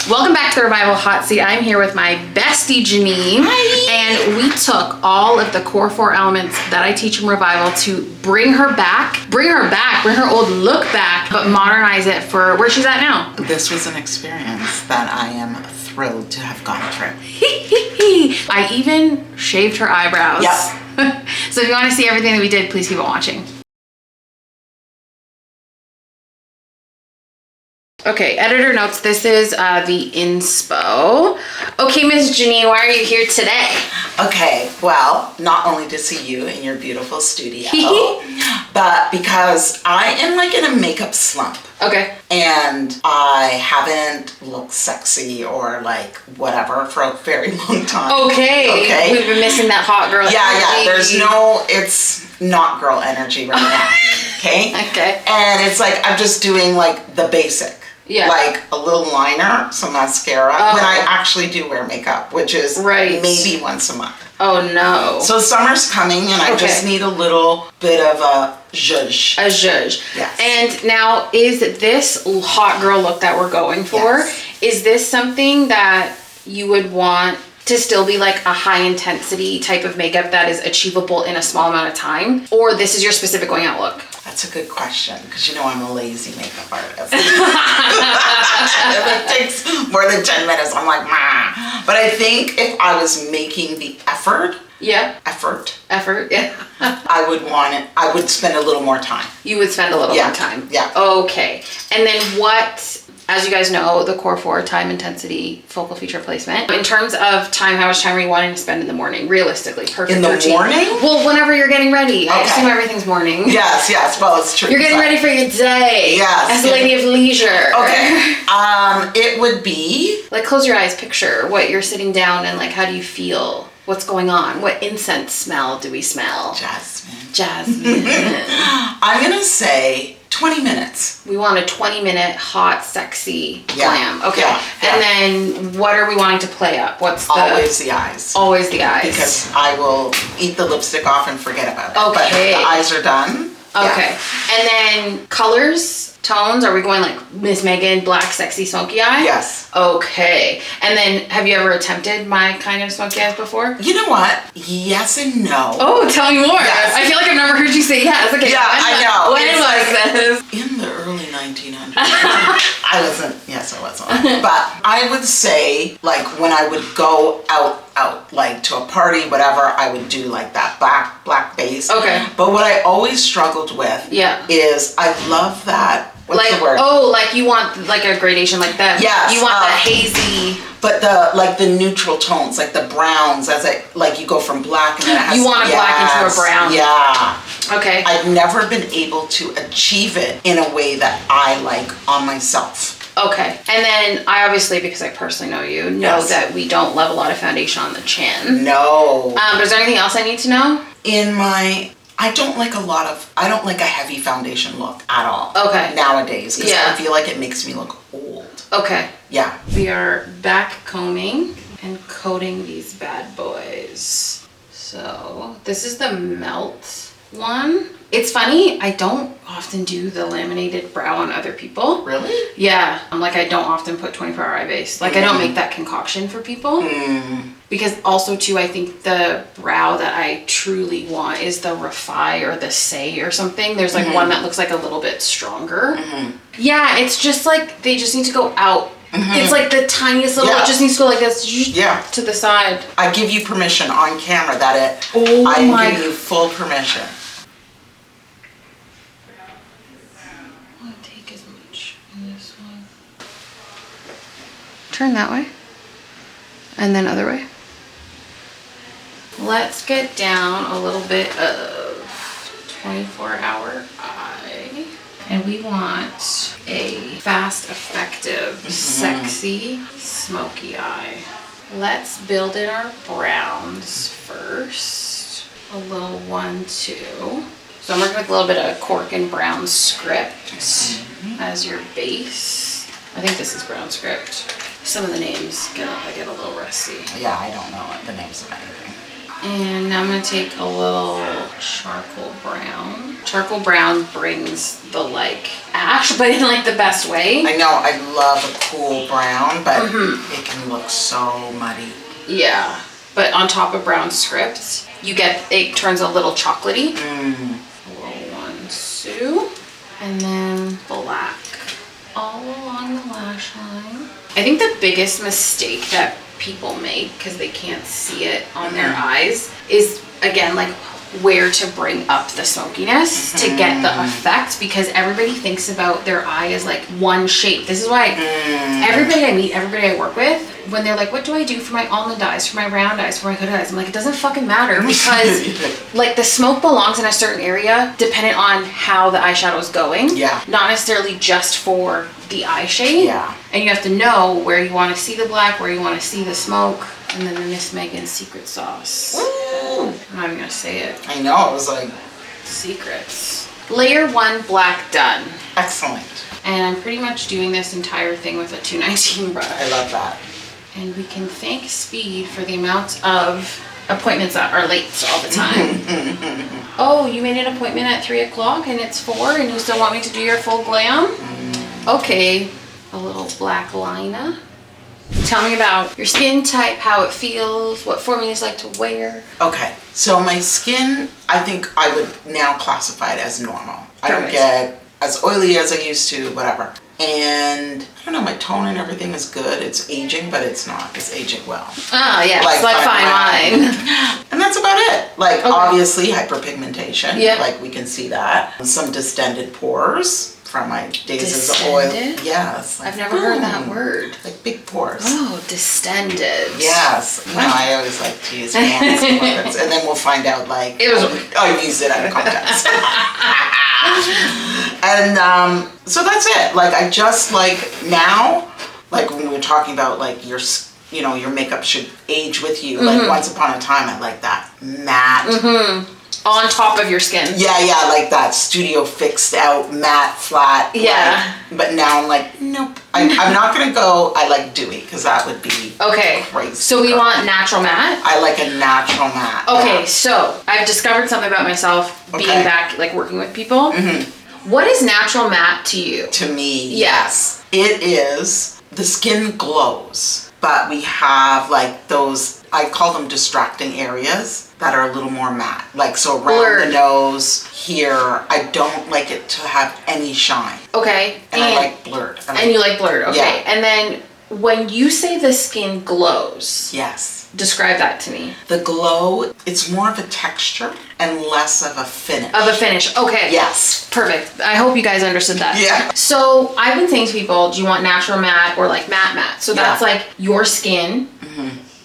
Welcome back to the Revival Hot Seat. I'm here with my bestie Janine. Hi. And we took all of the core 4 elements that I teach in Revival to bring her old look back, but modernize it for where she's at now. This was an experience that I am thrilled to have gone through. I even shaved her eyebrows. Yep. So if you want to see everything that we did, please keep on watching. Okay, editor notes, this is the inspo. Okay, Miss Janine, why are you here today? Okay, well, not only to see you in your beautiful studio, but because I am like in a makeup slump. Okay. And I haven't looked sexy or like whatever for a very long time. Okay. We've been missing that hot girl energy. Yeah, it's not girl energy right now. Okay? Okay. And it's like I'm just doing like the basic. Yeah. Like a little liner, some mascara, when I actually do wear makeup, which is maybe once a month. Oh no. So summer's coming and I just need a little bit of a zhuzh. A zhuzh. Yes. And now, is this hot girl look that we're going for, is this something that you would want to still be like a high intensity type of makeup that is achievable in a small amount of time? Or this is your specific going out look? That's a good question, because you know I'm a lazy makeup artist. If it takes more than 10 minutes, I'm like, nah. But I think if I was making the effort, yeah, I would want it, I would spend a little more time. You would spend a little more time? Yeah. Okay. And then what, as you guys know, the core 4 time intensity focal feature placement. In terms of time, how much time are you wanting to spend in the morning? Realistically, perfect in the routine. morning? Well, whenever you're getting ready. I assume everything's morning. Yes. Well, it's true. You're getting ready for your day. Yes. As a lady of leisure. Okay. It would be like, close your eyes, picture what you're sitting down and like, how do you feel? What's going on? What incense smell do we smell? Jasmine. I'm gonna say 20 minutes. We want a 20-minute hot, sexy glam. Okay. Yeah. And then what are we wanting to play up? What's the... Always the eyes. Always the eyes. Because I will eat the lipstick off and forget about it. Okay. But the eyes are done. Okay. Yeah. And then colors, tones, are we going like Miss Megan, black, sexy, smoky eye? Yes. Okay. And then have you ever attempted my kind of smoky eyes before? You know what? Yes and no. Oh, tell me more. Yes. I feel like I've never heard you say yes. Okay. Yeah, I know. When was this? In the early 1900s. I wasn't. But I would say, like, when I would go out, like to a party, whatever, I would do like that black base. Okay. But what I always struggled with is I love that. What's the word? Oh, like you want like a gradation like that. Yes. You want that hazy. But the neutral tones, like the browns, like you go from black and then it has. You want a black into a brown. Yeah. Okay. I've never been able to achieve it in a way that I like on myself. Okay. And then I obviously, because I personally know you, know that we don't love a lot of foundation on the chin. No. But is there anything else I need to know? I don't like a heavy foundation look at all. Okay. Nowadays, because I feel like it makes me look old. Okay. Yeah. We are back combing and coating these bad boys. So this is the melt one. It's funny, I don't often do the laminated brow on other people. Really? Yeah. I don't often put 24-hour eye base. Like I don't make that concoction for people. Because also too, I think the brow that I truly want is the Refi or the Say or something. There's like one that looks like a little bit stronger. Yeah, it's just like, they just need to go out. It's like the tiniest little, it just needs to go like this to the side. I give you permission on camera I give you full permission. Turn that way and then other way. Let's get down a little bit of 24-hour eye, and we want a fast, effective, sexy, smoky eye. Let's build in our browns first. A little 1, 2. So I'm working with a little bit of cork and brown script as your base. I think this is brown script. Some of the names I get a little rusty. Yeah, I don't know the names of anything. And now I'm gonna take a little charcoal brown. Charcoal brown brings the like ash, but in like the best way. I know, I love a cool brown, but it can look so muddy. Yeah, but on top of brown script, you get, it turns a little chocolatey. A little one, Sue. And then black all along the lash line. I think the biggest mistake that people make, because they can't see it on their eyes, is again like where to bring up the smokiness to get the effect, because everybody thinks about their eye as like one shape. This is why everybody I meet, everybody I work with, when they're like, what do I do for my almond eyes, for my round eyes, for my hood eyes? I'm like, it doesn't fucking matter, because like the smoke belongs in a certain area dependent on how the eyeshadow is going. Yeah. Not necessarily just for the eye shade. Yeah. And you have to know where you want to see the black, where you want to see the smoke. And then the Miss Megan's secret sauce. Woo. I'm not even gonna say it. I know, I was like, Secrets. Layer 1 black done. excellent. And I'm pretty much doing this entire thing with a 219 brush. I love that. And we can thank Speed for the amount of appointments that are late all the time. Oh, you made an appointment at 3 o'clock and it's 4 and you still want me to do your full glam? Okay, a little black liner. Tell me about your skin type, how it feels, what formulas you like to wear. Okay, so my skin, I think I would now classify it as normal. I don't get as oily as I used to, whatever. And I don't know, my tone and everything is good. It's aging, but it's not. It's aging well. Oh, yeah, it's like fine wine. And that's about it. Like, obviously, hyperpigmentation. Yeah. Like, we can see that. Some distended pores from my days as oil. Yes. I've never heard that word. Like big pores. Oh, distended. Yes. You know, I always like to use fancy words. And then we'll find out, like, I use it out of context. And so that's it. Like, I just, like, now, like, when we were talking about, like, your makeup should age with you. Like, once upon a time, I like that matte. On top of your skin. Yeah, like that studio fixed out, matte, flat. Yeah. Like, but now I'm like, nope. I'm not going to go, I like dewy, because that would be crazy. So we want natural matte? I like a natural matte. Okay, so I've discovered something about myself being back, like working with people. What is natural matte to you? To me, yes. It is, the skin glows, but we have like those, I call them distracting areas that are a little more matte. Like, so around the nose, here, I don't like it to have any shine. Okay. And I like blurred. And you like blurred, okay. Yeah. And then when you say the skin glows. Yes. Describe that to me. The glow, it's more of a texture and less of a finish. Of a finish, okay. Yes. Perfect. I hope you guys understood that. Yeah. So I've been saying to people, do you want natural matte or like matte? So that's like your skin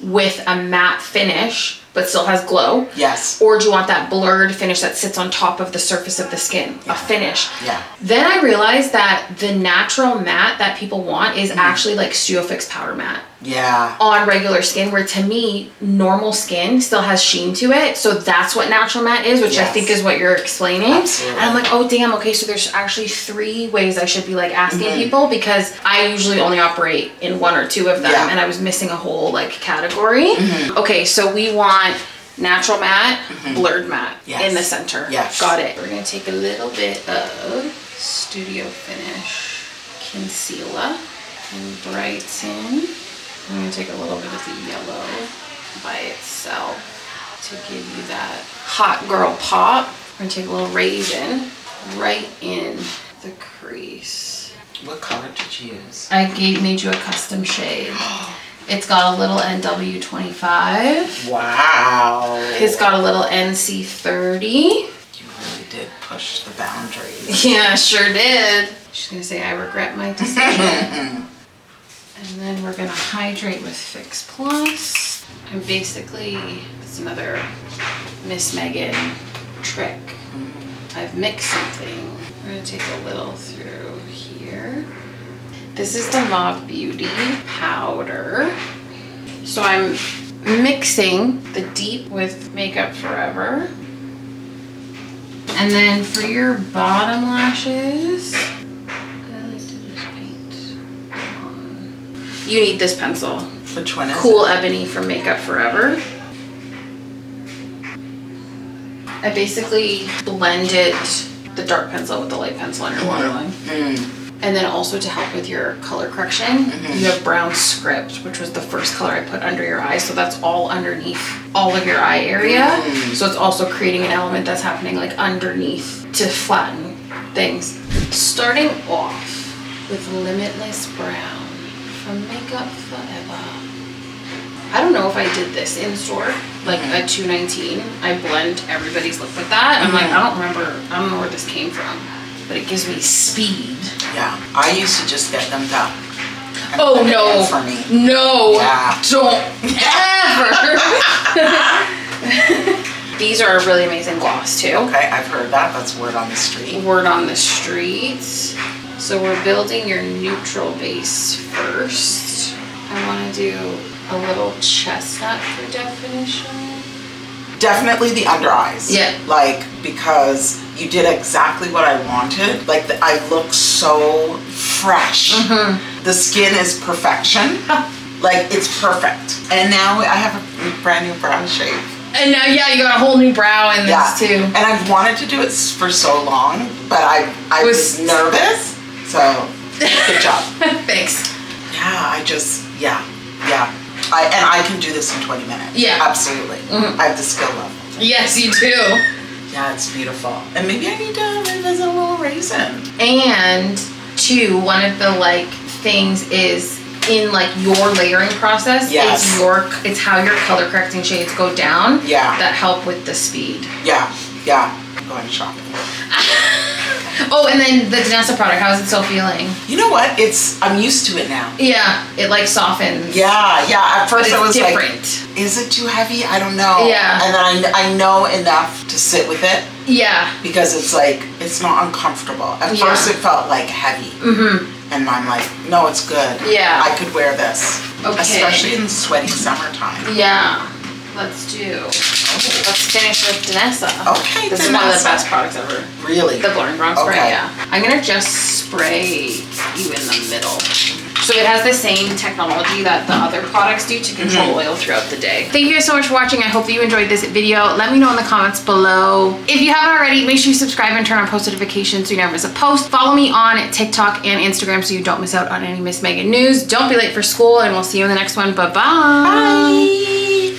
with a matte finish, but still has glow. Yes. Or do you want that blurred finish that sits on top of the surface of the skin? A finish. Yeah. Then I realized that the natural matte that people want is actually like Studio Fix powder matte. Yeah. On regular skin, where to me, normal skin still has sheen to it. So that's what natural matte is, which I think is what you're explaining. Absolutely. And I'm like, oh damn, okay, so there's actually 3 ways I should be like asking people, because I usually only operate in 1 or 2 of them, and I was missing a whole like category. Okay, so we want natural matte, blurred matte in the center. Yes. Got it. We're gonna take a little bit of Studio Finish concealer and brighten. I'm gonna take a little bit of the yellow by itself to give you that hot girl pop. We're gonna take a little raisin right in the crease. What color did you use? I made you a custom shade. It's got a little NW25. Wow. It's got a little NC30. You really did push the boundaries. Yeah, sure did. She's gonna say, I regret my decision. And then we're gonna hydrate with Fix Plus. And basically, it's another Miss Megan trick. I've mixed something. We're gonna take a little through here. This is the Mob Beauty powder. So I'm mixing the deep with Makeup Forever. And then for your bottom lashes, I like to just paint on. You need this pencil. Which one is Cool Ebony from Makeup Forever. I basically blended the dark pencil with the light pencil on your waterline. And then also to help with your color correction, you have brown script, which was the first color I put under your eye. So that's all underneath all of your eye area. So it's also creating an element that's happening like underneath to flatten things. Starting off with Limitless Brown from Makeup Forever. I don't know if I did this in store, like at $2.19. I blend everybody's lip with that. I'm like, I don't know where this came from, but it gives me speed. Yeah, I used to just get them done. Oh no, for me. No, yeah. Don't ever. These are a really amazing gloss too. Okay, I've heard that. That's word on the street. Word on the street. So we're building your neutral base first. I want to do a little chestnut for definition. Definitely the under eyes. Yeah. Like, because you did exactly what I wanted. Like, I look so fresh. The skin is perfection. Like, it's perfect. And now I have a brand new brow shape. And now, yeah, you got a whole new brow in this too. And I've wanted to do it for so long, but I was nervous. So, good job. Thanks. Yeah, I can do this in 20 minutes. Yeah. Absolutely. I have the skill level. Yes, you do. Yeah, it's beautiful. And maybe I need to revisit a little raisin. And two, one of the like things is in like your layering process. Yes. It's how your color correcting shades go down. Yeah. That help with the speed. Yeah. I'm going shopping. Oh, and then the Danessa product, how is it still feeling? You know what? I'm used to it now. Yeah, it like softens. Yeah. At first I was different. like, is it too heavy? I don't know. Yeah. And then I know enough to sit with it. Yeah. Because it's like, it's not uncomfortable. At first it felt like heavy. And I'm like, no, it's good. Yeah. I could wear this. Okay. Especially in the sweaty summertime. Yeah. Let's finish with Danessa. Okay, This is one of the best products ever. Really? The blurring bronze spray, yeah. I'm gonna just spray you in the middle. So it has the same technology that the other products do to control oil throughout the day. Thank you guys so much for watching. I hope that you enjoyed this video. Let me know in the comments below. If you haven't already, make sure you subscribe and turn on post notifications so you never miss a post. Follow me on TikTok and Instagram so you don't miss out on any Miss Megan news. Don't be late for school, and we'll see you in the next one. Bye-bye. Bye.